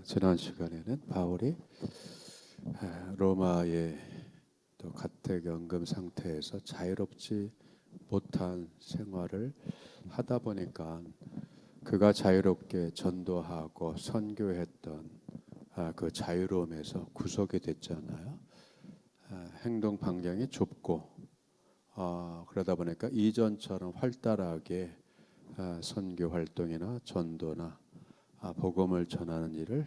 지난 시간에는 바울이 로마의 또 가택연금 상태에서 자유롭지 못한 생활을 하다 보니까 그가 자유롭게 전도하고 선교했던 그 자유로움에서 구속이 됐잖아요. 행동 반경이 좁고 그러다 보니까 이전처럼 활달하게 선교 활동이나 전도나 복음을 전하는 일을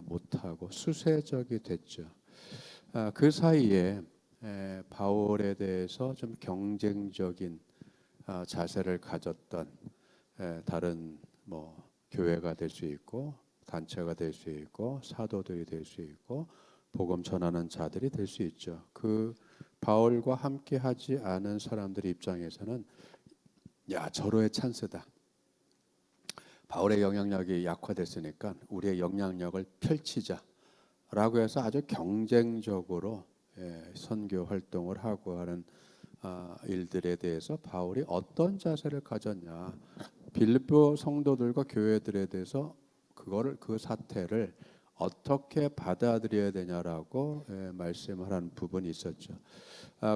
못하고 수세적이 됐죠. 그 사이에 바울에 대해서 좀 경쟁적인 자세를 가졌던 다른 교회가 될 수 있고 단체가 될 수 있고 사도들이 될 수 있고 복음 전하는 자들이 될 수 있죠. 그 바울과 함께 하지 않은 사람들 입장에서는 야, 절호의 찬스다. 바울의 영향력이 약화됐으니까 우리의 영향력을 펼치자라고 해서 아주 경쟁적으로 선교 활동을 하고 하는 일들에 대해서 바울이 어떤 자세를 가졌냐, 빌립보 성도들과 교회들에 대해서 그 사태를 어떻게 받아들여야 되냐라고 말씀을 한 부분이 있었죠.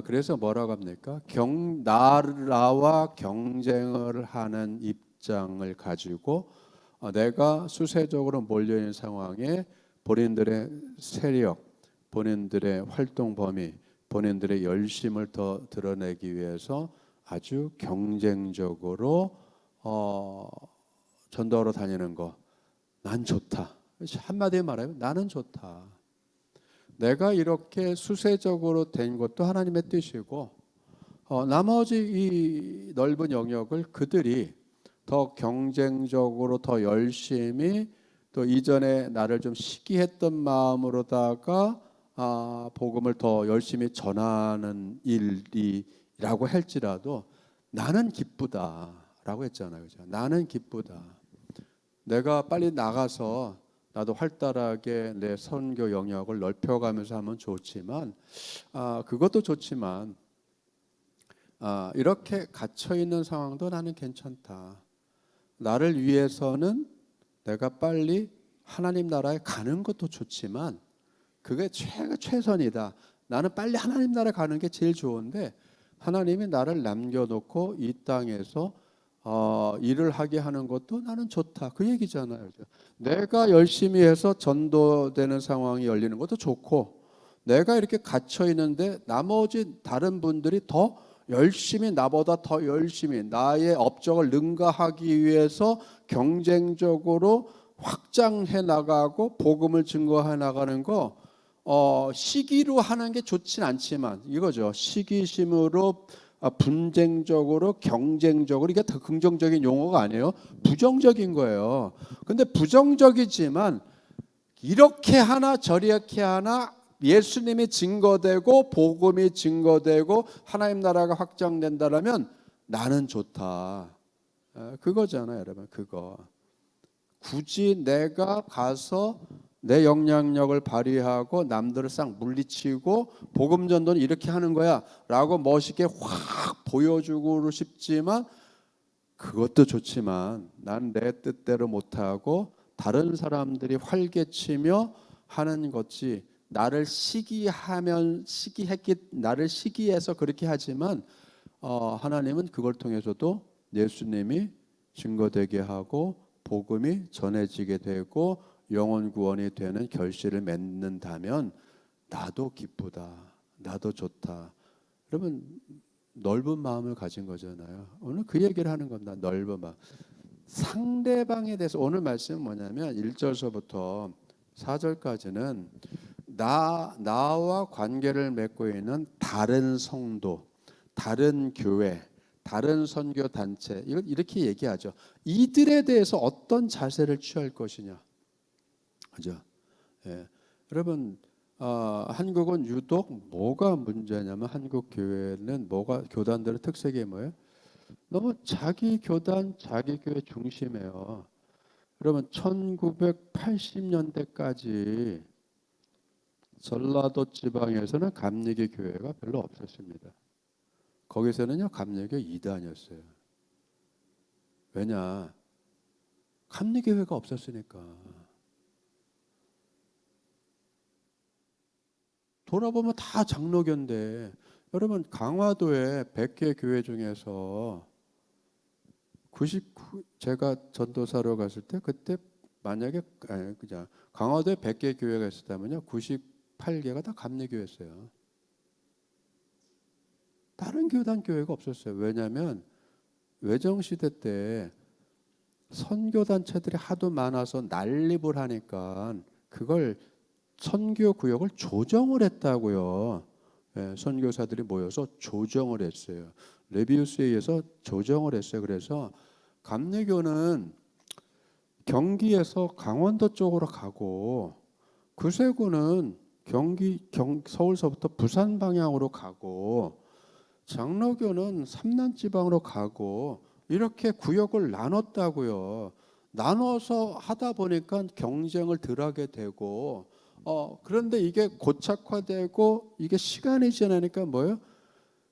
그래서 뭐라고 합니까? 나와 경쟁을 하는 입장을 가지고 내가 수세적으로 몰려있는 상황에 본인들의 세력, 본인들의 활동 범위, 본인들의 열심을 더 드러내기 위해서 아주 경쟁적으로 전도하러 다니는 거, 난 좋다. 한마디에 말하면 나는 좋다. 내가 이렇게 수세적으로 된 것도 하나님의 뜻이고 나머지 이 넓은 영역을 그들이 더 경쟁적으로 더 열심히 또 이전에 나를 좀 시기했던 마음으로다가 복음을 더 열심히 전하는 일이라고 할지라도 나는 기쁘다라고 했잖아요. 그죠? 나는 기쁘다. 내가 빨리 나가서 나도 활달하게 내 선교 영역을 넓혀가면서 하면 좋지만 그것도 좋지만 이렇게 갇혀 있는 상황도 나는 괜찮다. 나를 위해서는 내가 빨리 하나님 나라에 가는 것도 좋지만 그게 최선이다. 나는 빨리 하나님 나라에 가는 게 제일 좋은데 하나님이 나를 남겨놓고 이 땅에서 일을 하게 하는 것도 나는 좋다. 그 얘기잖아요. 내가 열심히 해서 전도되는 상황이 열리는 것도 좋고 내가 이렇게 갇혀 있는데 나머지 다른 분들이 더 열심히 나보다 더 열심히 나의 업적을 능가하기 위해서 경쟁적으로 확장해 나가고 복음을 증거해 나가는 거 시기로 하는 게 좋진 않지만 이거죠. 시기심으로 분쟁적으로 경쟁적으로 이게 더 긍정적인 용어가 아니에요. 부정적인 거예요. 근데 부정적이지만 이렇게 하나 저렇게 하나 예수님이 증거되고 복음이 증거되고 하나님 나라가 확장된다라면 나는 좋다. 그거잖아요, 여러분. 그거. 굳이 내가 가서 내 영향력을 발휘하고 남들을 싹 물리치고 복음 전도는 이렇게 하는 거야라고 멋있게 확 보여주고 싶지만 그것도 좋지만 난 내 뜻대로 못하고 다른 사람들이 활개치며 하는 것이 나를 나를 시기해서 그렇게 하지만 하나님은 그걸 통해서도 예수님이 증거되게 하고 복음이 전해지게 되고 영혼 구원이 되는 결실을 맺는다면 나도 기쁘다. 나도 좋다. 여러분 넓은 마음을 가진 거잖아요. 오늘 그 얘기를 하는 겁니다. 넓은 마음. 상대방에 대해서 오늘 말씀은 뭐냐면 1절서부터 4절까지는 나와 관계를 맺고 있는 다른 성도, 다른 교회, 다른 선교 단체 이걸 이렇게 얘기하죠. 이들에 대해서 어떤 자세를 취할 것이냐. 그죠? 예. 여러분 한국은 유독 뭐가 문제냐면 한국 교회는 교단들의 특색이 뭐예요? 너무 자기 교단, 자기 교회 중심이에요. 여러분 1980년대까지 전라도 지방에서는 감리교 교회가 별로 없었습니다. 거기서는요 감리교 이단이었어요. 왜냐? 감리교회가 없었으니까. 돌아보면 다 장로교인데 여러분 강화도에 100개 교회 중에서 99 제가 전도사로 갔을 때 그때 만약에 그냥 강화도에 100개 교회가 있었다면요 98개가 다 감리교였어요. 다른 교단 교회가 없었어요. 왜냐하면 외정시대 때 선교단체들이 하도 많아서 난립을 하니까 그걸 선교구역을 조정을 했다고요. 예, 선교사들이 모여서 조정을 했어요. 레비우스에 의해서 조정을 했어요. 그래서 감리교는 경기에서 강원도 쪽으로 가고 구세군은 서울서부터 부산 방향으로 가고 장로교는 삼남 지방으로 가고 이렇게 구역을 나눴다고요. 나눠서 하다 보니까 경쟁을 덜 하게 되고 그런데 이게 고착화되고 이게 시간이 지나니까 뭐예요?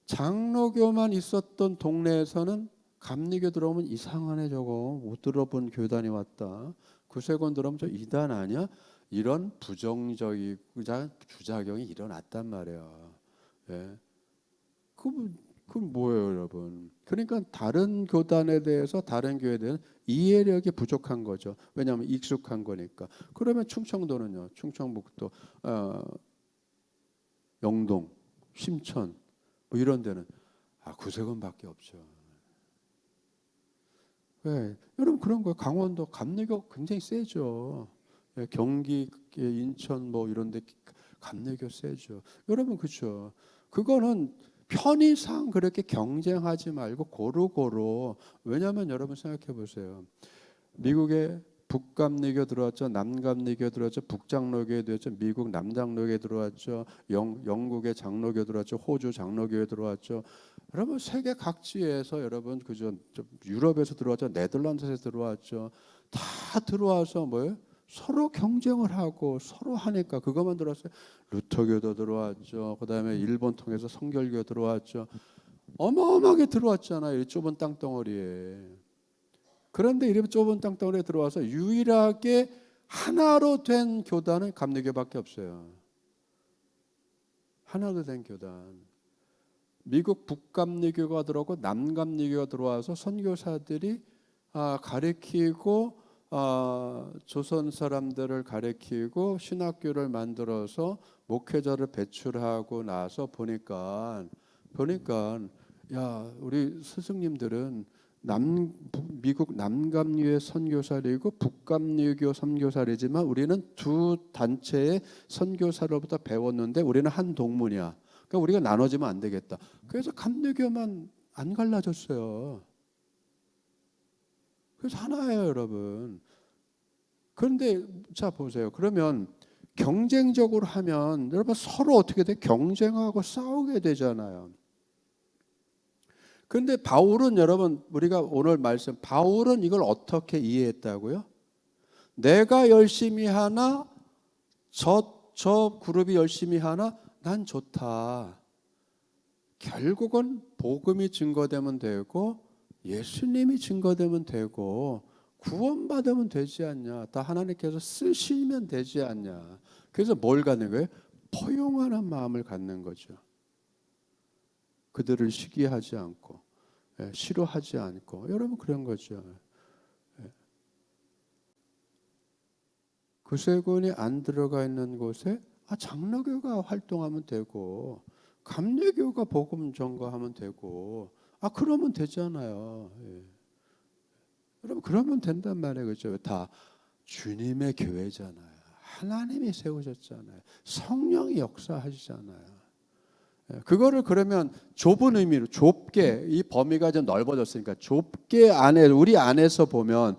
장로교만 있었던 동네에서는 감리교 들어오면 이상하네 저거 못 들어본 교단이 왔다. 구세군 들어오면 저 이단 아니야? 이런 부정적인 부작용이 일어났단 말이에요. 예. 그건 뭐예요, 여러분? 그러니까 다른 교단에 대해서 다른 교회에 대한 이해력이 부족한 거죠. 왜냐하면 익숙한 거니까. 그러면 충청도는요, 충청북도, 영동, 심천 뭐 이런 데는 구세군밖에 없죠. 왜? 여러분 그런 거예요. 강원도 감리교 굉장히 세죠. 예, 경기, 인천 뭐 이런데 감리교 세죠. 여러분 그렇죠. 그거는 편의상 그렇게 경쟁하지 말고 고루고루. 왜냐하면 여러분 생각해 보세요. 미국에 북감리교 들어왔죠. 남감리교 들어왔죠. 북장로교에 들어왔죠. 미국 남장로교에 들어왔죠. 영국의 장로교 들어왔죠. 호주 장로교에 들어왔죠. 여러분 세계 각지에서 여러분 그죠. 유럽에서 들어왔죠. 네덜란드에서 들어왔죠. 다 들어와서 뭐예요? 서로 경쟁을 하고 서로 하니까 그것만 들어왔어요. 루터교도 들어왔죠. 그다음에 일본 통해서 성결교 들어왔죠. 어마어마하게 들어왔잖아요. 이 좁은 땅덩어리에. 그런데 이렇게 좁은 땅덩어리에 들어와서 유일하게 하나로 된 교단은 감리교밖에 없어요. 하나로 된 교단. 미국 북감리교가 들어오고 남감리교가 들어와서 선교사들이 가르치고 조선 사람들을 가르치고 신학교를 만들어서 목회자를 배출하고 나서 보니까 야 우리 스승님들은 미국 남감류의 선교사이고 북감류교 선교사이지만 우리는 두 단체의 선교사로부터 배웠는데 우리는 한 동문이야. 그러니까 우리가 나눠지면 안 되겠다. 그래서 감리교만 안 갈라졌어요. 그래서 하나예요, 여러분. 그런데 자 보세요. 그러면 경쟁적으로 하면 여러분 서로 어떻게 돼? 경쟁하고 싸우게 되잖아요. 그런데 바울은 여러분 우리가 오늘 말씀 바울은 이걸 어떻게 이해했다고요? 내가 열심히 하나 저 그룹이 열심히 하나 난 좋다. 결국은 복음이 증거되면 되고 예수님이 증거되면 되고 구원받으면 되지 않냐. 다 하나님께서 쓰시면 되지 않냐. 그래서 뭘 갖는 거예요? 포용하는 마음을 갖는 거죠. 그들을 시기하지 않고 싫어하지 않고 여러분 그런 거죠. 구세군이 안 들어가 있는 곳에 장로교가 활동하면 되고 감리교가 복음 전거하면 되고 그러면 되잖아요. 여러분 그러면 된단 말이에요. 그렇죠? 다 주님의 교회잖아요. 하나님이 세우셨잖아요. 성령이 역사하시잖아요. 그거를 그러면 좁은 의미로 좁게 이 범위가 좀 넓어졌으니까 좁게 우리 안에서 보면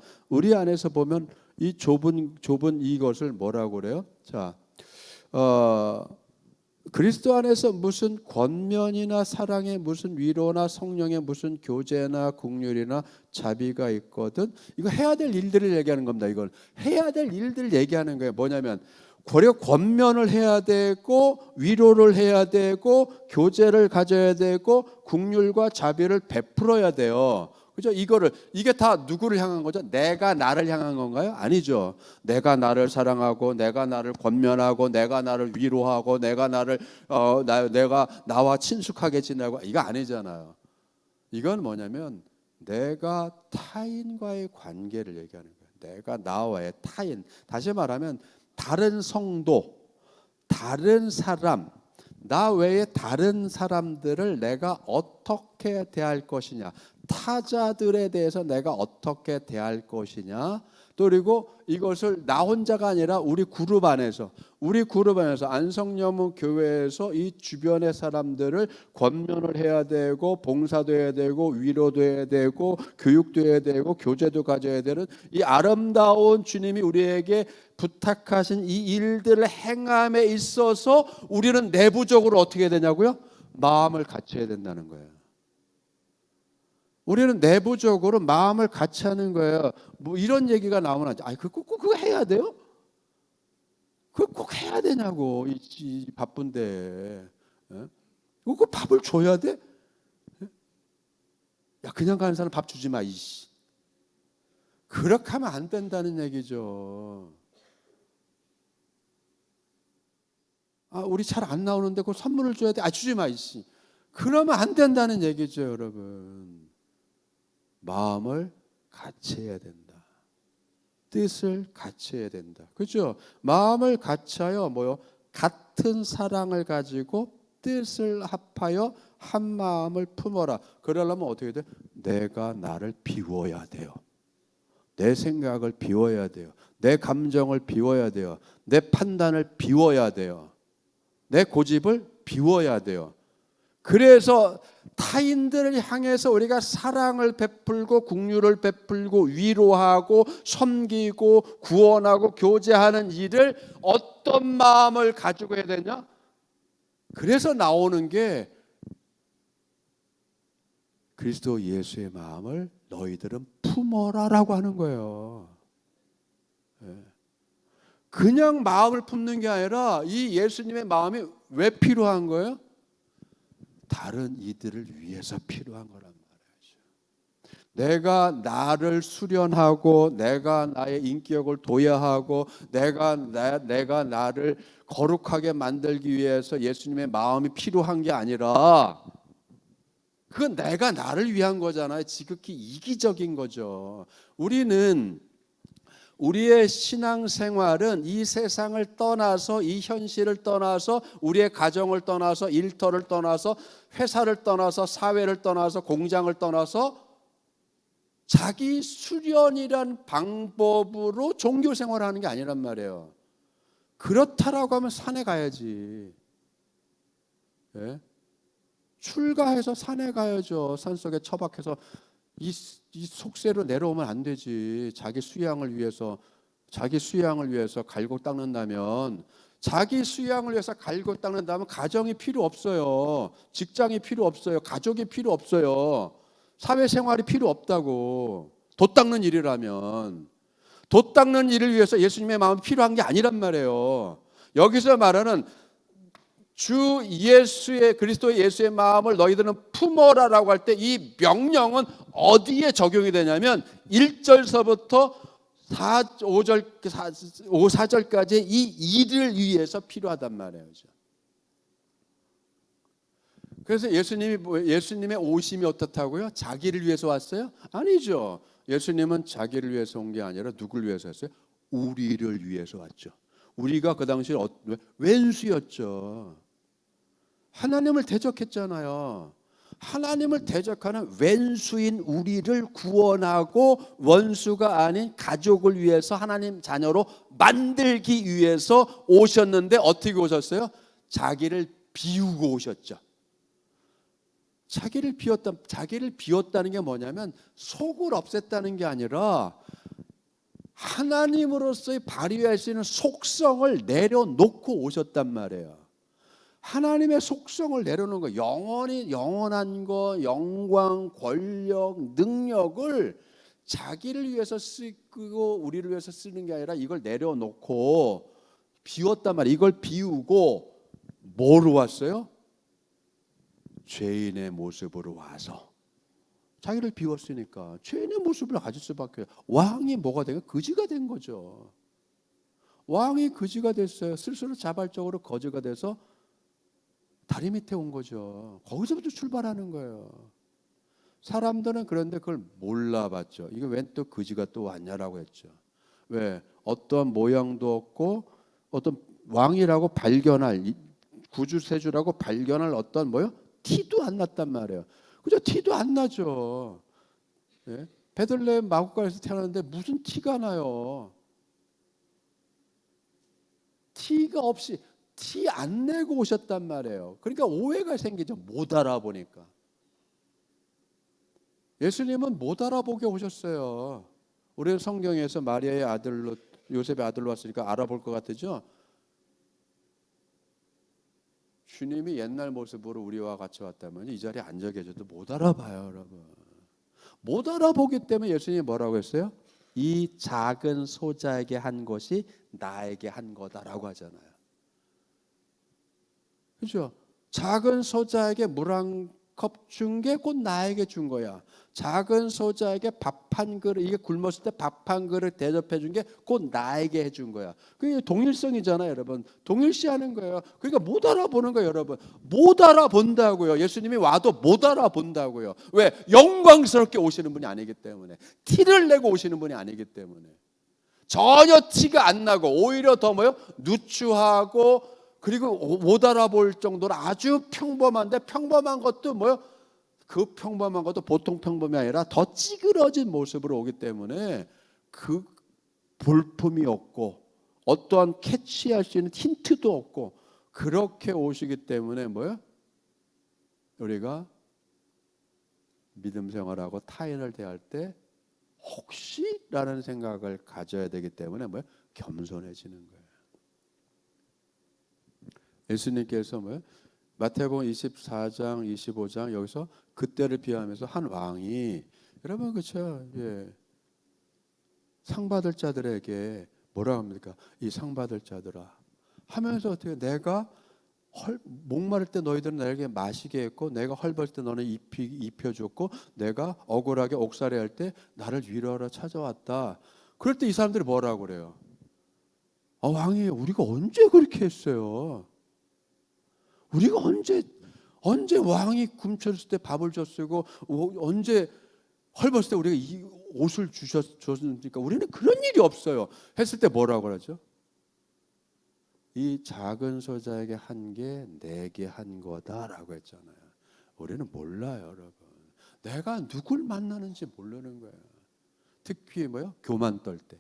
이 좁은 이것을 뭐라고 그래요? 자, 그리스도 안에서 무슨 권면이나 사랑의 무슨 위로나 성령의 무슨 교제나 긍휼이나 자비가 있거든. 이거 해야 될 일들을 얘기하는 겁니다. 이걸 해야 될 일들을 얘기하는 거예요. 뭐냐면 권면을 해야 되고 위로를 해야 되고 교제를 가져야 되고 긍휼과 자비를 베풀어야 돼요. 그죠? 이게 다 누구를 향한 거죠? 내가 나를 향한 건가요? 아니죠. 내가 나를 사랑하고, 내가 나를 권면하고, 내가 나를 위로하고, 내가 나와 친숙하게 지내고, 이거 아니잖아요. 이건 뭐냐면 내가 타인과의 관계를 얘기하는 거예요. 내가 나와의 타인. 다시 말하면 다른 성도, 다른 사람, 나 외에 다른 사람들을 내가 어떻게 대할 것이냐, 타자들에 대해서 내가 어떻게 대할 것이냐, 또 그리고 이것을 나 혼자가 아니라 우리 그룹 안에서 안성여무 교회에서 이 주변의 사람들을 권면을 해야 되고, 봉사도 해야 되고, 위로도 해야 되고, 교육도 해야 되고, 교제도 가져야 되는 이 아름다운 주님이 우리에게 부탁하신 이 일들을 행함에 있어서 우리는 내부적으로 어떻게 되냐고요? 마음을 갖춰야 된다는 거예요. 우리는 내부적으로 마음을 같이 하는 거예요. 뭐 이런 얘기가 나오면 그거 해야 돼요? 그거 꼭 해야 되냐고, 이 바쁜데. 그거 밥을 줘야 돼? 야, 그냥 가는 사람 밥 주지 마, 이씨. 그렇게 하면 안 된다는 얘기죠. 우리 잘 안 나오는데 그 선물을 줘야 돼? 주지 마, 이씨. 그러면 안 된다는 얘기죠, 여러분. 마음을 같이 해야 된다. 뜻을 같이 해야 된다. 그죠? 마음을 같이하여 같은 사랑을 가지고 뜻을 합하여 한 마음을 품어라. 그러려면 어떻게 돼? 내가 나를 비워야 돼요. 내 생각을 비워야 돼요. 내 감정을 비워야 돼요. 내 판단을 비워야 돼요. 내 고집을 비워야 돼요. 그래서 타인들을 향해서 우리가 사랑을 베풀고, 긍휼을 베풀고, 위로하고, 섬기고, 구원하고, 교제하는 일을 어떤 마음을 가지고 해야 되냐? 그래서 나오는 게 그리스도 예수의 마음을 너희들은 품어라라고 하는 거예요. 그냥 마음을 품는 게 아니라 이 예수님의 마음이 왜 필요한 거예요? 다른 이들을 위해서 필요한 거란 말이죠. 내가 나를 수련하고, 내가 나의 인격을 도야하고, 내가 나를 거룩하게 만들기 위해서 예수님의 마음이 필요한 게 아니라, 그건 내가 나를 위한 거잖아요. 지극히 이기적인 거죠. 우리의 신앙생활은 이 세상을 떠나서, 이 현실을 떠나서, 우리의 가정을 떠나서, 일터를 떠나서, 회사를 떠나서, 사회를 떠나서, 공장을 떠나서 자기 수련이란 방법으로 종교생활을 하는 게 아니란 말이에요. 그렇다라고 하면 산에 가야지. 출가해서 산에 가야죠. 산속에 처박혀서 이 속세로 내려오면 안 되지. 자기 수양을 위해서 갈고 닦는다면, 가정이 필요 없어요. 직장이 필요 없어요. 가족이 필요 없어요. 사회생활이 필요 없다고. 도 닦는 일이라면. 도 닦는 일을 위해서 예수님의 마음이 필요한 게 아니란 말이에요. 여기서 말하는 그리스도 예수의 마음을 너희들은 품어라라고 할 때 이 명령은 어디에 적용이 되냐면 1절서부터 4절까지 이 일을 위해서 필요하단 말이에요. 그래서 예수님의 오심이 어떻다고요? 자기를 위해서 왔어요? 아니죠. 예수님은 자기를 위해서 온 게 아니라 누굴 위해서 왔어요? 우리를 위해서 왔죠. 우리가 그 당시에 왼수였죠. 하나님을 대적했잖아요. 하나님을 대적하는 왼수인 우리를 구원하고 원수가 아닌 가족을 위해서 하나님 자녀로 만들기 위해서 오셨는데 어떻게 오셨어요? 자기를 비우고 오셨죠. 자기를 비웠다는 게 뭐냐면 속을 없앴다는 게 아니라 하나님으로서의 발휘할 수 있는 속성을 내려놓고 오셨단 말이에요. 하나님의 속성을 내려놓는 거, 영원한 거, 영광, 권력, 능력을 자기를 위해서 쓰고 우리를 위해서 쓰는 게 아니라 이걸 내려놓고 비웠단 말이에요. 이걸 비우고 뭐로 왔어요? 죄인의 모습으로 와서 자기를 비웠으니까 죄인의 모습을 가질 수밖에. 왕이 뭐가 된 거예요? 거지가 된 거죠. 왕이 거지가 됐어요. 스스로 자발적으로 거지가 돼서 다리 밑에 온 거죠. 거기서부터 출발하는 거예요. 사람들은 그런데 그걸 몰라봤죠. 이게 웬 또 거지가 또 왔냐라고 했죠. 왜? 어떤 모양도 없고 어떤 왕이라고 발견할, 구주세주라고 발견할 어떤 뭐요? 티도 안 났단 말이에요. 그죠? 티도 안 나죠. 예? 베들레헴 마구간에서 태어났는데 무슨 티가 나요? 티가 없이, 티 안 내고 오셨단 말이에요. 그러니까 오해가 생기죠. 못 알아보니까. 예수님은 못 알아보게 오셨어요. 우리는 성경에서 마리아의 아들로, 요셉의 아들로 왔으니까 알아볼 것 같으죠. 주님이 옛날 모습으로 우리와 같이 왔다면 이 자리에 앉아 계셔도 못 알아봐요, 여러분. 못 알아보기 때문에 예수님이 뭐라고 했어요? 이 작은 소자에게 한 것이 나에게 한 거다라고 하잖아요. 그렇죠? 작은 소자에게 물 한 컵 준 게 곧 나에게 준 거야. 작은 소자에게 밥 한 그릇, 이게 굶었을 때 밥 한 그릇 대접해 준 게 곧 나에게 해준 거야. 그게 동일성이잖아요, 여러분. 동일시하는 거예요. 그러니까 못 알아보는 거예요, 여러분. 못 알아본다고요. 예수님이 와도 못 알아본다고요. 왜? 영광스럽게 오시는 분이 아니기 때문에. 티를 내고 오시는 분이 아니기 때문에. 전혀 티가 안 나고 오히려 더 뭐요? 누추하고, 그리고 못 알아볼 정도로 아주 평범한데, 평범한 것도 뭐요? 그 평범한 것도 보통 평범이 아니라 더 찌그러진 모습으로 오기 때문에 그 볼품이 없고 어떠한 캐치할 수 있는 힌트도 없고, 그렇게 오시기 때문에 뭐요? 우리가 믿음 생활하고 타인을 대할 때 혹시라는 생각을 가져야 되기 때문에 뭐요? 겸손해지는 거예요. 예수님께서 뭐요? 마태복음 24장, 25장 여기서 그때를 비하면서 한 왕이, 여러분 그렇죠? 예. 상 받을 자들에게 뭐라 합니까? 이 상 받을 자들아 하면서 어떻게, 내가 목마를 때 너희들은 나에게 마시게 했고, 내가 헐벗을 때 너는 입혀줬고, 내가 억울하게 옥살이할 때 나를 위로하러 찾아왔다. 그럴 때 이 사람들이 뭐라고 그래요? 왕이 우리가 언제 그렇게 했어요? 우리가 언제 왕이 굶쳤을 때 밥을 줬고, 언제 헐벗을 때 우리가 이 옷을 줬습니까? 우리는 그런 일이 없어요. 했을 때 뭐라고 그러죠? 이 작은 소자에게 한 게 내게 한 거다라고 했잖아요. 우리는 몰라요, 여러분. 내가 누굴 만나는지 모르는 거예요. 특히 뭐요? 교만 떨 때.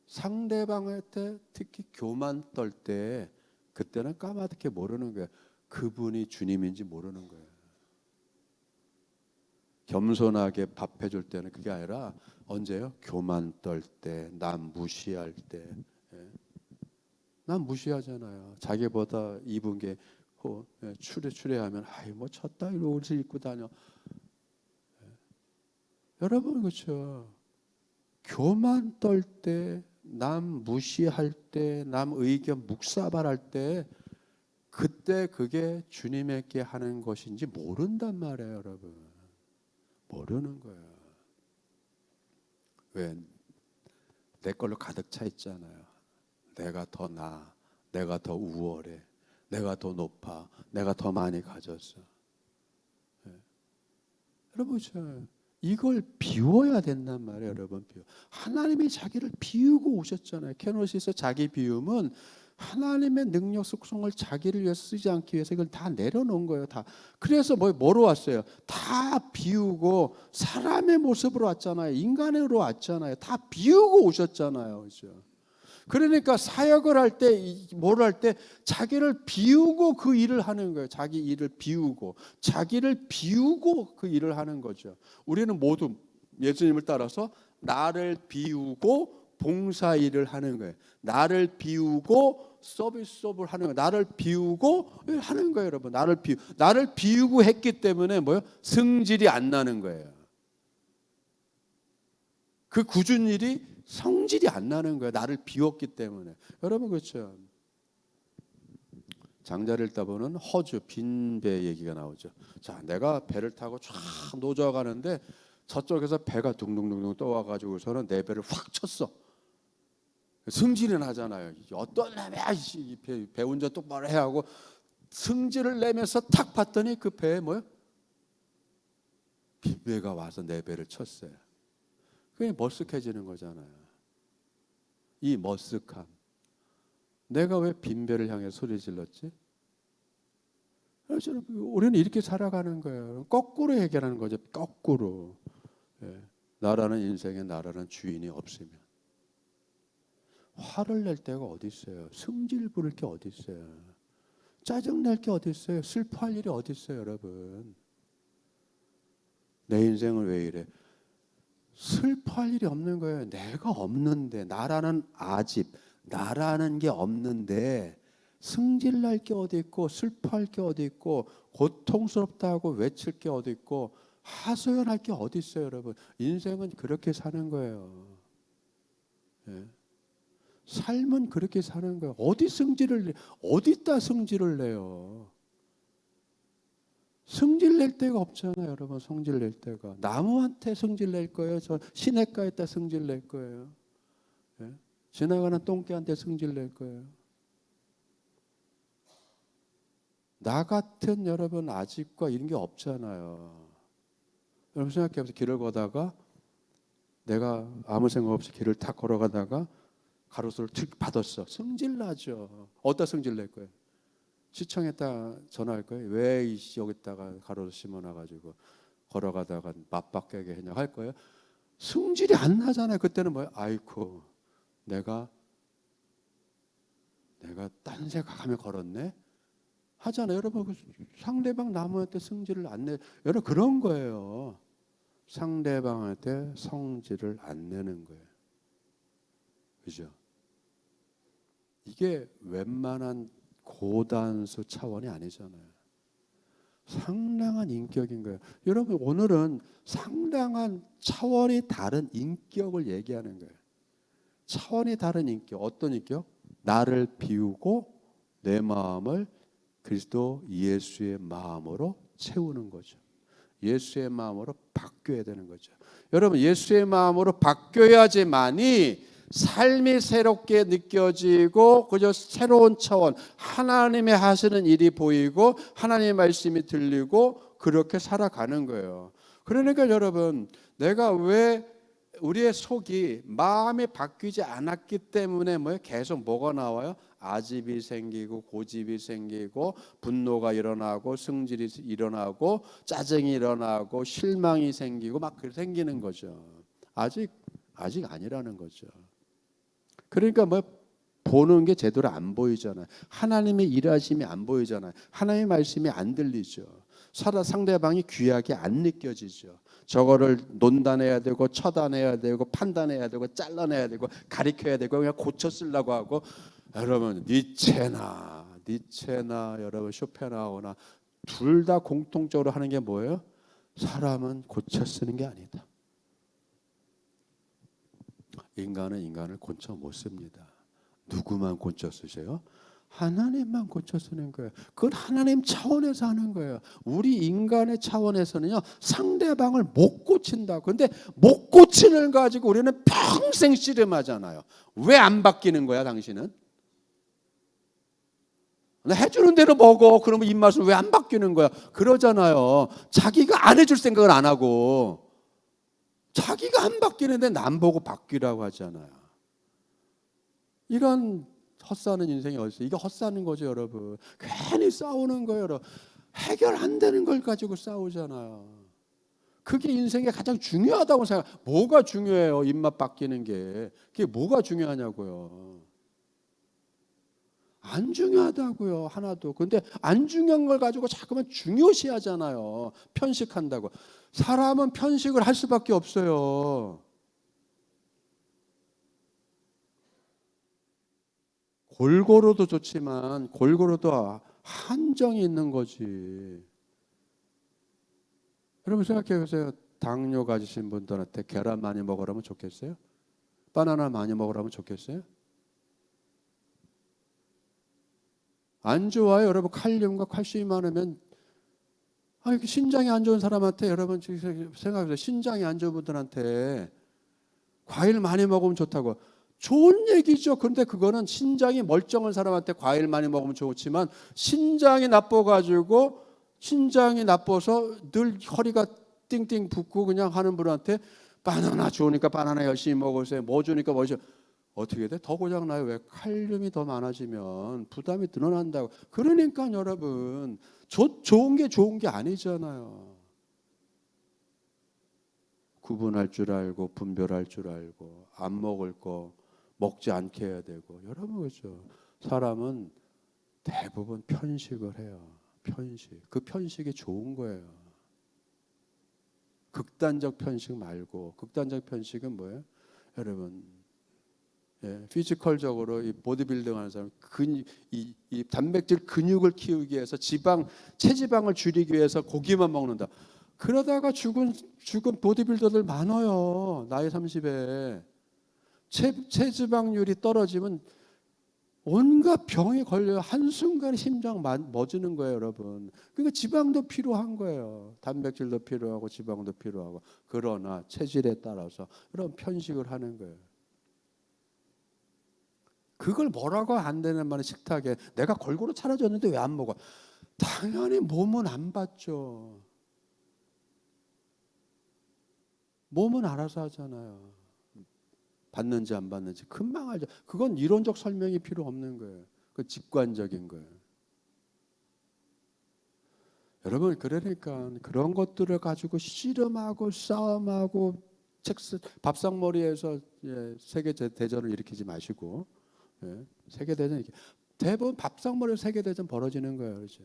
상대방한테 특히 교만 떨 때, 그때는 까맣게 모르는 거예요. 그분이 주님인지 모르는 거예요. 겸손하게 밥 해줄 때는 그게 아니라 언제요? 교만 떨 때, 남 무시할 때. 예. 남 무시하잖아요. 자기보다 입은 게 추레하면 아이 뭐 쳤다이로 옷을 입고 다녀. 예. 여러분 그렇죠? 교만 떨 때, 남 무시할 때, 남 의견 묵사발할 때, 그때 그게 주님에게 하는 것인지 모른단 말이에요, 여러분. 모르는 거예요. 왜? 내 걸로 가득 차 있잖아요. 내가 더 나아, 내가 더 우월해, 내가 더 높아, 내가 더 많이 가졌어. 네. 여러분 이걸 비워야 된단 말이에요, 여러분. 하나님이 자기를 비우고 오셨잖아요. 케노시스 자기 비움은 하나님의 능력 속성을 자기를 위해서 쓰지 않기 위해서 이걸 다 내려놓은 거예요. 다. 그래서 뭐로 왔어요? 다 비우고 사람의 모습으로 왔잖아요. 인간으로 왔잖아요. 다 비우고 오셨잖아요. 그렇죠? 그러니까 사역을 할 때, 뭘 할 때 자기를 비우고 그 일을 하는 거예요. 자기 일을 비우고, 자기를 비우고 그 일을 하는 거죠. 우리는 모두 예수님을 따라서 나를 비우고 봉사 일을 하는 거예요. 나를 비우고 서비스업을 하는 거예요. 나를 비우고 하는 거예요, 여러분. 나를 비우고 했기 때문에 뭐요? 승질이 안 나는 거예요. 그 굳은 일이 성질이 안 나는 거예요. 나를 비웠기 때문에. 여러분 그렇죠? 장자를 읽다 보면 허주 빈배 얘기가 나오죠. 자, 내가 배를 타고 쫙 노저어 가는데 저쪽에서 배가 둥둥둥둥 떠와가지고서는 내 배를 확 쳤어. 승질이 나잖아요. 어떤 놈이야, 배 운전 똑바로 해야 하고 승질을 내면서 탁 봤더니 그 배에 뭐요? 빈배가 와서 내 배를 쳤어요. 그게 머쓱해지는 거잖아요. 이 머쓱함. 내가 왜 빈배를 향해 소리 질렀지? 그래서 우리는 이렇게 살아가는 거예요. 거꾸로 해결하는 거죠. 거꾸로. 예. 나라는 인생에 나라는 주인이 없으면 화를 낼 때가 어디 있어요? 승질 부릴 게 어디 있어요? 짜증 낼 게 어디 있어요? 슬퍼할 일이 어디 있어요, 여러분? 내 인생은 왜 이래? 슬퍼할 일이 없는 거예요. 내가 없는데, 나라는 아집, 나라는 게 없는데 승질 날 게 어디 있고 슬퍼할 게 어디 있고 고통스럽다고 외칠 게 어디 있고 하소연할 게 어디 있어요, 여러분? 인생은 그렇게 사는 거예요. 예. 삶은 그렇게 사는 거예요. 어디다 승질을 내요? 승질 낼 데가 없잖아요, 여러분. 성질 낼 데가. 나무한테 승질 낼 거예요. 저 시냇가에다 승질 낼 거예요. 예? 지나가는 똥개한테 승질 낼 거예요. 나 같은 여러분 아집과 이런 게 없잖아요. 여러분 생각해보세요. 길을 걷다가 내가 아무 생각 없이 길을 탁 걸어가다가 가로수를 툭 받았어. 승질 나죠. 어디다 승질 낼 거예요? 시청에다 전화할 거예요. 왜 여기다가 가로수 심어놔가지고 걸어가다가 맞박게게 했냐 할 거예요. 승질이 안 나잖아요. 그때는 뭐예요? 아이고 내가 딴 생각하며 걸었네 하잖아요. 여러분 상대방 나무한테 승질을 안 내. 여러분 그런 거예요. 상대방한테 성질을 안 내는 거예요. 그죠? 이게 웬만한 고단수 차원이 아니잖아요. 상당한 인격인 거예요. 여러분 오늘은 상당한 차원이 다른 인격을 얘기하는 거예요. 차원이 다른 인격. 어떤 인격? 나를 비우고 내 마음을 그리스도 예수의 마음으로 채우는 거죠. 예수의 마음으로 바뀌어야 되는 거죠. 여러분 예수의 마음으로 바뀌어야지만이 삶이 새롭게 느껴지고 그저 새로운 차원 하나님이 하시는 일이 보이고 하나님의 말씀이 들리고 그렇게 살아가는 거예요. 그러니까 여러분 내가 왜 우리의 속이 마음이 바뀌지 않았기 때문에 계속 뭐가 나와요? 아집이 생기고 고집이 생기고 분노가 일어나고 승질이 일어나고 짜증이 일어나고 실망이 생기고 막 그렇게 생기는 거죠. 아직 아니라는 거죠. 그러니까 보는 게 제대로 안 보이잖아요. 하나님의 일하심이 안 보이잖아요. 하나님의 말씀이 안 들리죠. 상대방이 귀하게 안 느껴지죠. 저거를 논단해야 되고 쳐다내야 되고 판단해야 되고 잘라내야 되고 가리켜야 되고 그냥 고쳐 쓰려고 하고 여러분 니체나 여러분 쇼펜하우나 둘 다 공통적으로 하는 게 뭐예요? 사람은 고쳐 쓰는 게 아니다. 인간은 인간을 고쳐 못 씁니다. 누구만 고쳐 쓰세요? 하나님만 고쳐 쓰는 거예요. 그건 하나님 차원에서 하는 거예요. 우리 인간의 차원에서는요 상대방을 못 고친다. 그런데 못 고치는 가지고 우리는 평생 씨름하잖아요. 왜 안 바뀌는 거야 당신은? 해주는 대로 먹어. 그러면 입맛은 왜 안 바뀌는 거야? 그러잖아요. 자기가 안 해줄 생각을 안 하고 자기가 안 바뀌는데 남 보고 바뀌라고 하잖아요. 이런 헛사는 인생이 어디 있어요? 이게 헛사는 거죠, 여러분. 괜히 싸우는 거예요, 여러분. 해결 안 되는 걸 가지고 싸우잖아요. 그게 인생에 가장 중요하다고 생각. 뭐가 중요해요? 입맛 바뀌는 게. 그게 뭐가 중요하냐고요. 안 중요하다고요, 하나도. 근데 안 중요한 걸 가지고 자꾸만 중요시 하잖아요. 편식한다고. 사람은 편식을 할 수밖에 없어요. 골고루도 좋지만 골고루도 한정이 있는 거지. 여러분 생각해 보세요. 당뇨 가지신 분들한테 계란 많이 먹으라면 좋겠어요? 바나나 많이 먹으라면 좋겠어요? 안 좋아요, 여러분. 칼륨과 칼슘이 많으면 이렇게 신장이 안 좋은 사람한테 여러분 생각해보세요. 신장이 안 좋은 분들한테 과일 많이 먹으면 좋다고. 좋은 얘기죠. 그런데 그거는 신장이 멀쩡한 사람한테 과일 많이 먹으면 좋지만 신장이 나빠가지고 신장이 나빠서 늘 허리가 띵띵 붓고 그냥 하는 분한테 바나나 좋으니까 바나나 열심히 먹으세요. 뭐 주니까 뭐 주. 어떻게 돼? 더 고장나요. 왜? 칼륨이 더 많아지면 부담이 늘어난다고. 그러니까 여러분 좋은 게 좋은 게 아니잖아요. 구분할 줄 알고 분별할 줄 알고 안 먹을 거 먹지 않게 해야 되고. 여러분 그렇죠. 사람은 대부분 편식을 해요. 편식. 그 편식이 좋은 거예요. 극단적 편식 말고. 극단적 편식은 뭐예요? 여러분 피지컬적으로 이 보디빌딩 하는 사람 이 단백질 근육을 키우기 위해서 체지방을 줄이기 위해서 고기만 먹는다. 그러다가 죽은 보디빌더들 많아요. 나이 30에 체지방률이 떨어지면 온갖 병이 걸려요. 한순간에 심장 멎는 거예요, 여러분. 그러니까 지방도 필요한 거예요. 단백질도 필요하고 지방도 필요하고. 그러나 체질에 따라서 이런 편식을 하는 거예요. 그걸 뭐라고 안 되는 말은 식탁에 내가 골고루 차려줬는데 왜 안 먹어? 당연히 몸은 안 받죠. 몸은 알아서 하잖아요. 받는지 안 받는지 금방 알죠. 그건 이론적 설명이 필요 없는 거예요. 그 직관적인 거예요. 여러분 그러니까 그런 것들을 가지고 씨름하고 싸움하고 밥상머리에서 세계 대전을 일으키지 마시고 세계 대전 이렇게 대부분 밥상머리에서 세계 대전 벌어지는 거예요, 그렇죠?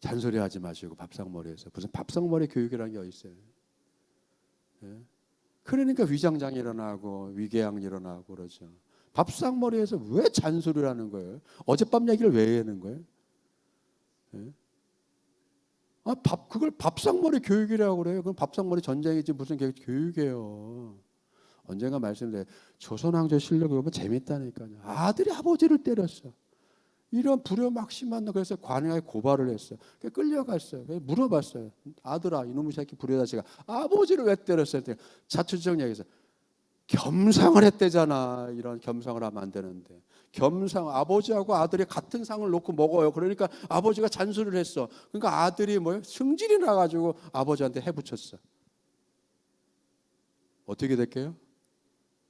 잔소리하지 마시고 밥상머리에서 무슨 밥상머리 교육이라는 게 어디 있어요? 그러니까 위장장 일어나고 위궤양 일어나고 그러죠. 밥상머리에서 왜 잔소리를 하는 거예요? 어젯밤 얘기를 왜 하는 거예요? 그걸 밥상머리 교육이라고 그래요. 그럼 밥상머리 전쟁이지 무슨 교육이에요. 언젠가 말씀드린 조선왕조 실록을 보면 재밌다니까요. 아들이 아버지를 때렸어. 이런 불효막심한 그래서 관아에 고발을 했어요. 끌려갔어요. 물어봤어요. 아들아 이놈의 새끼 불효자식아 아버지를 왜 때렸어요? 자초지정 얘기해서 겸상을 했대잖아. 이런 겸상을 하면 안 되는데 겸상 아버지하고 아들이 같은 상을 놓고 먹어요. 그러니까 아버지가 잔소리를 했어. 그러니까 아들이 승질이 나가지고 아버지한테 해붙였어. 어떻게 될게요?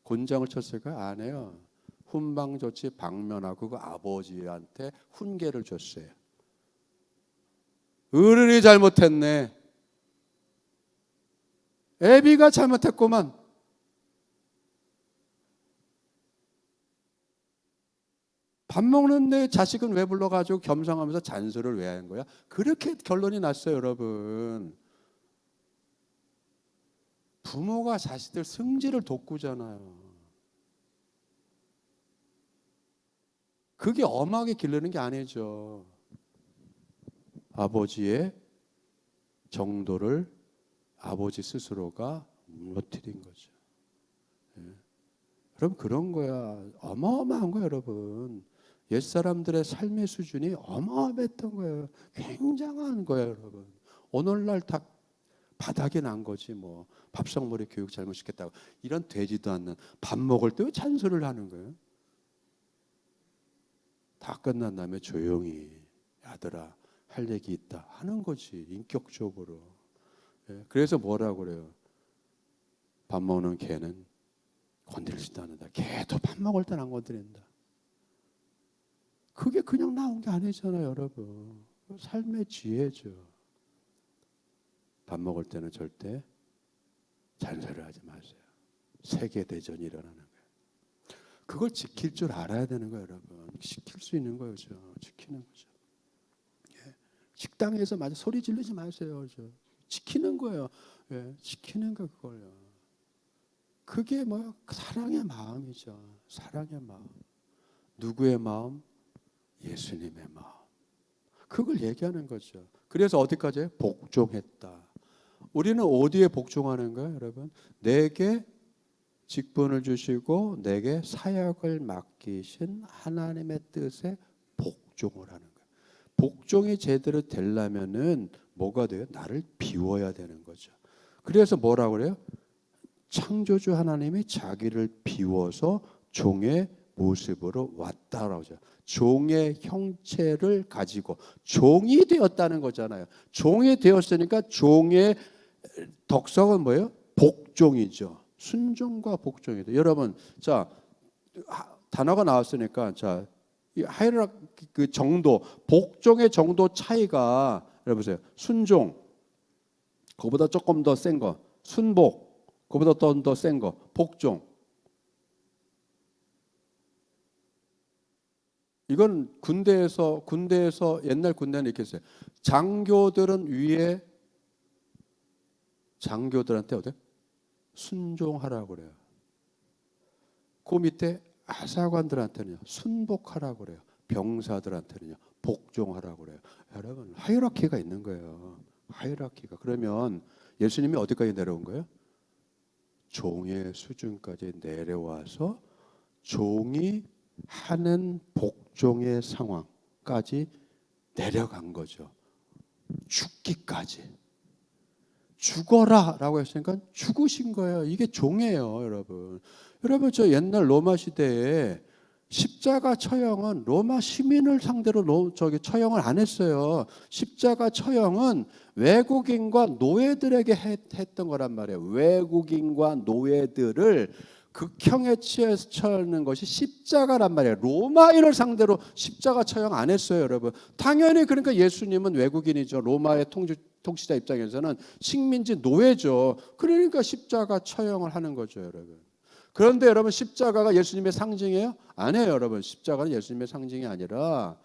곤장을 쳤을까요? 안 해요. 훈방조치 방면하고 그 아버지한테 훈계를 줬어요. 어른이 잘못했네. 애비가 잘못했구만. 밥 먹는데 자식은 왜 불러가지고 겸상하면서 잔소리를 왜 한 거야? 그렇게 결론이 났어요, 여러분. 부모가 자식들 성질을 돋구잖아요. 그게 엄하게 기르는 게 아니죠. 아버지의 정도를 아버지 스스로가 무너뜨린 거죠. 여러분 그런 거야. 어마어마한 거예요, 여러분. 옛사람들의 삶의 수준이 어마어마했던 거예요. 굉장한 거예요, 여러분. 오늘날 다 바닥에 난 거지 뭐. 밥상머리 교육 잘못시켰다고. 이런 되지도 않는 밥 먹을 때 왜 잔소리를 하는 거예요? 다 끝난 다음에 조용히 아들아 할 얘기 있다 하는 거지 인격적으로. 그래서 뭐라고 그래요? 밥 먹는 개는 건드리지도 않는다. 개도 밥 먹을 땐 안 건드린다. 그게 그냥 나온 게 아니잖아요, 여러분. 삶의 지혜죠. 밥 먹을 때는 절대 잔소리를 하지 마세요. 세계대전이 일어나는 거예요. 그걸 지킬 줄 알아야 되는 거예요, 여러분. 지킬 수 있는 거죠. 지키는 거죠. 식당에서 마저 소리 지르지 마세요. 지키는 거예요. 지키는 거 그걸요. 그게 사랑의 마음이죠. 사랑의 마음. 누구의 마음? 예수님의 마음. 그걸 얘기하는 거죠. 그래서 어디까지? 복종했다. 우리는 어디에 복종하는 거예요, 여러분? 내게 직분을 주시고 내게 사역을 맡기신 하나님의 뜻에 복종을 하는 거예요. 복종이 제대로 되려면은 뭐가 돼요? 나를 비워야 되는 거죠. 그래서 뭐라고 그래요? 창조주 하나님이 자기를 비워서 종의 모습으로 왔다라고 하죠. 종의 형체를 가지고 종이 되었다는 거잖아요. 종이 되었으니까 종의 덕성은 뭐예요? 복종이죠. 순종과 복종이죠. 여러분, 자 단어가 나왔으니까 자 이 하이라키 그 정도, 복종의 정도 차이가 여러분 보세요. 순종, 그거보다 조금 더 센 거, 순복, 그거보다 더 센 거, 복종. 이건 군대에서 옛날 군대는 이렇게 했어요. 장교들은 위에 장교들한테 어때? 순종하라고 그래요. 그 밑에 하사관들한테는요 순복하라고 그래요. 병사들한테는요 복종하라고 그래요. 여러분 하이라키가 있는 거예요. 하이라키가. 그러면 예수님이 어디까지 내려온 거예요? 종의 수준까지 내려와서 종이 하는 복종의 상황까지 내려간 거죠. 죽기까지. 죽어라 라고 했으니까 죽으신 거예요. 이게 종이에요, 여러분. 여러분, 저 옛날 로마 시대에 십자가 처형은 로마 시민을 상대로 처형을 안 했어요. 십자가 처형은 외국인과 노예들에게 했던 거란 말이에요. 외국인과 노예들을 극형에 처하는 것이 십자가란 말이에요. 로마인을 상대로 십자가 처형 안 했어요, 여러분. 당연히 그러니까 예수님은 외국인이죠. 로마의 통치자 입장에서는 식민지 노예죠. 그러니까 십자가 처형을 하는 거죠, 여러분. 그런데 여러분 십자가가 예수님의 상징이에요? 아니에요, 여러분. 십자가는 예수님의 상징이 아니라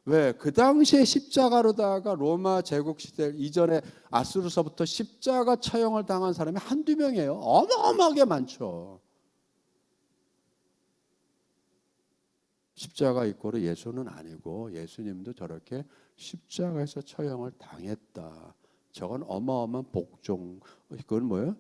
왜? 그 당시에 십자가로다가 로마 제국 시대 이전에 아수르서부터 십자가 처형을 당한 사람이 한두 명이에요. 어마어마하게 많죠. 십자가 이꼬르 예수는 아니고 예수님도 저렇게 십자가에서 처형을 당했다. 저건 어마어마한 복종. 그건 뭐예요?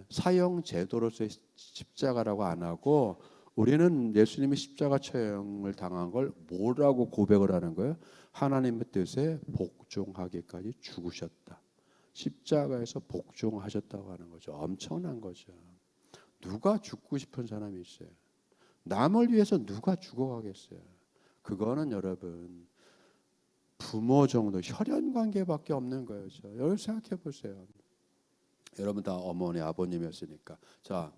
사형 제도로서의 십자가라고 안 하고 우리는 예수님이 십자가 처형을 당한 걸 뭐라고 고백을 하는 거예요? 하나님의 뜻에 복종하기까지 죽으셨다. 십자가에서 복종하셨다고 하는 거죠. 엄청난 거죠. 누가 죽고 싶은 사람이 있어요? 남을 위해서 누가 죽어가겠어요? 그거는 여러분 부모 정도 혈연 관계밖에 없는 거예요. 여러분 생각해 보세요. 여러분 다 어머니 아버님이었으니까. 자,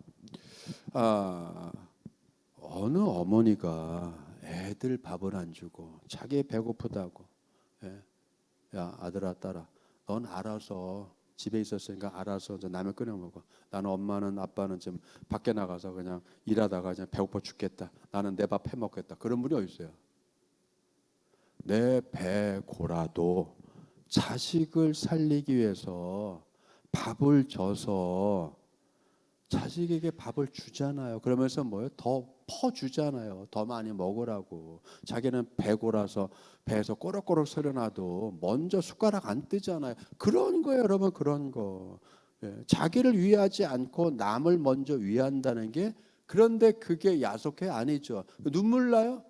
어느 어머니가 애들 밥을 안 주고 자기 배고프다고, 야 아들아 딸아, 넌 알아서 집에 있었으니까 알아서 라면 끓여 먹어. 나는 엄마는 아빠는 지금 밖에 나가서 그냥 일하다가 그냥 배고파 죽겠다. 나는 내 밥 해 먹겠다. 그런 분이 어디 있어요? 내 배 고라도 자식을 살리기 위해서 밥을 줘서 자식에게 밥을 주잖아요. 그러면서 뭐예요? 더 퍼주잖아요. 더 많이 먹으라고. 자기는 배고라서 배에서 꼬락꼬락 소리나도 먼저 숟가락 안 뜨잖아요. 그런 거예요, 여러분. 그런 거. 자기를 위하지 않고 남을 먼저 위한다는 게, 그런데 그게 야속해? 아니죠. 눈물 나요?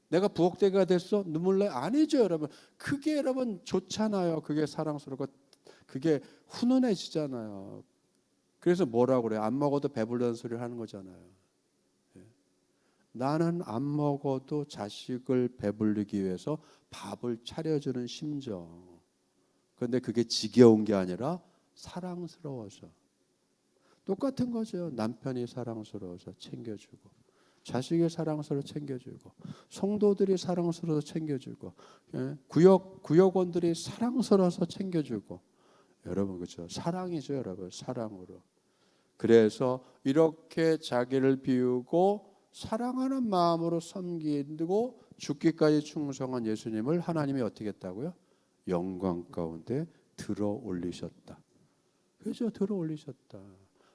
내가 부엌대가 됐어? 눈물 나요? 아니죠, 여러분. 그게 여러분 좋잖아요. 그게 사랑스럽고 그게 훈훈해지잖아요. 그래서 뭐라고 그래요? 안 먹어도 배부르다는 소리를 하는 거잖아요. 나는 안 먹어도 자식을 배부르기 위해서 밥을 차려주는 심정. 그런데 그게 지겨운 게 아니라 사랑스러워서. 똑같은 거죠. 남편이 사랑스러워서 챙겨주고, 자식이 사랑스러워 챙겨주고, 성도들이 사랑스러워서 챙겨주고, 구역원들이 사랑스러워서 챙겨주고. 여러분 그렇죠? 사랑이죠, 여러분. 사랑으로. 그래서 이렇게 자기를 비우고 사랑하는 마음으로 섬기고 죽기까지 충성한 예수님을 하나님이 어떻게 했다고요? 영광 가운데 들어 올리셨다. 그죠? 들어 올리셨다.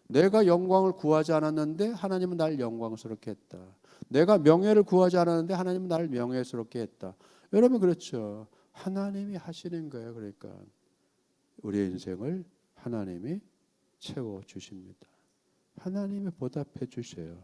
내가 영광을 구하지 않았는데 하나님은 날 영광스럽게 했다. 내가 명예를 구하지 않았는데 하나님은 날 명예스럽게 했다. 여러분 그렇죠? 하나님이 하시는 거예요. 그러니까 우리의 인생을 하나님이 채워주십니다. 하나님이 보답해 주세요.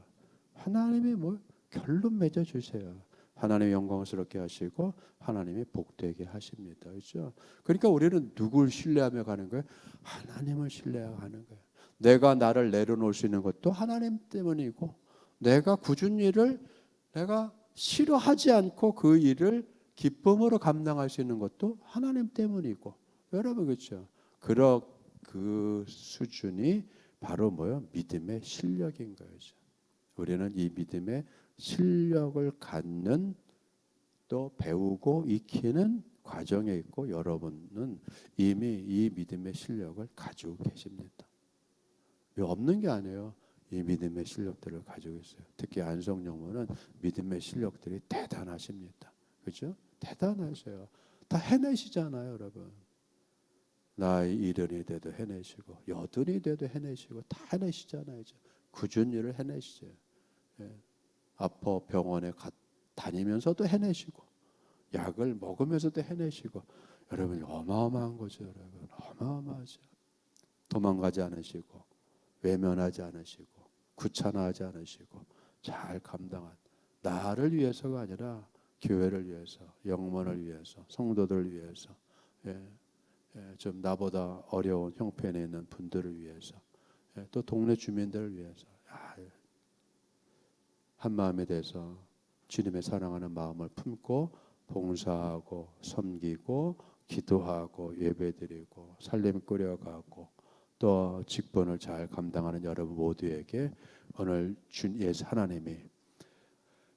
하나님이 뭐 결론 맺어 주세요. 하나님 영광스럽게 하시고 하나님이 복되게 하십니다. 그렇죠? 그러니까 우리는 누굴 신뢰하며 가는 거예요? 하나님을 신뢰하고 가는 거예요. 내가 나를 내려놓을 수 있는 것도 하나님 때문이고, 내가 굳은 일을 내가 싫어하지 않고 그 일을 기쁨으로 감당할 수 있는 것도 하나님 때문이고. 여러분 그렇죠? 그 수준이 바로 뭐요? 믿음의 실력인 거죠. 우리는 이 믿음의 실력을 갖는, 또 배우고 익히는 과정에 있고, 여러분은 이미 이 믿음의 실력을 가지고 계십니다. 없는 게 아니에요. 이 믿음의 실력들을 가지고 있어요. 특히 안성령모는 믿음의 실력들이 대단하십니다. 그렇죠? 대단하셔요. 다 해내시잖아요, 여러분. 나이 이른이 돼도 해내시고, 여든이 돼도 해내시고, 다 해내시잖아요. 굳은 일을 해내시죠. 예. 아파 병원에 다니면서도 해내시고, 약을 먹으면서도 해내시고. 여러분 어마어마한 거죠. 여러분 어마어마하죠. 도망가지 않으시고, 외면하지 않으시고, 귀찮아하지 않으시고, 잘 감당한, 나를 위해서가 아니라 교회를 위해서, 영혼을 위해서, 성도들을 위해서, 예, 좀 나보다 어려운 형편에 있는 분들을 위해서, 또 동네 주민들을 위해서, 한 마음에 대해서 주님의 사랑하는 마음을 품고 봉사하고 섬기고 기도하고 예배드리고 살림 꾸려가고 또 직분을 잘 감당하는 여러분 모두에게 오늘 예수 하나님이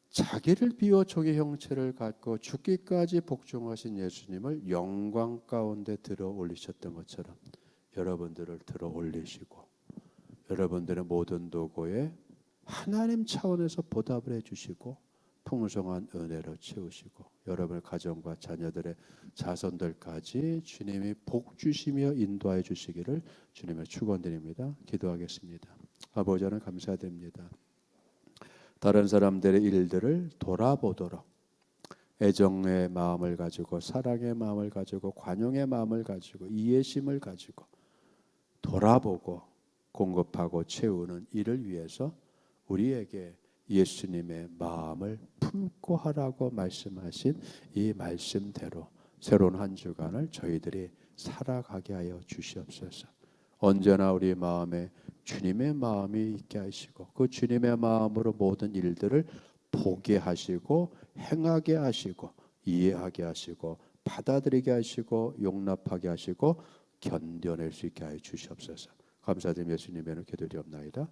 자기를 비워 종의 형체를 갖고 죽기까지 복종하신 예수님을 영광 가운데 들어 올리셨던 것처럼 여러분들을 들어 올리시고, 여러분들의 모든 도구에 하나님 차원에서 보답을 해주시고 풍성한 은혜로 채우시고, 여러분의 가정과 자녀들의 자손들까지 주님이 복 주시며 인도하여 주시기를 주님의 축원드립니다. 기도하겠습니다. 아버지 하나님 감사드립니다. 다른 사람들의 일들을 돌아보도록 애정의 마음을 가지고, 사랑의 마음을 가지고, 관용의 마음을 가지고, 이해심을 가지고 돌아보고 공급하고 채우는 일을 위해서 우리에게 예수님의 마음을 품고 하라고 말씀하신 이 말씀대로 새로운 한 주간을 저희들이 살아가게 하여 주시옵소서. 언제나 우리 마음에 주님의 마음이 있게 하시고, 그 주님의 마음으로 모든 일들을 보게 하시고 행하게 하시고 이해하게 하시고 받아들이게 하시고 용납하게 하시고 견뎌낼 수 있게 하여 주시옵소서. 감사드리며 예수님의 이름으로 기도드리옵나이다.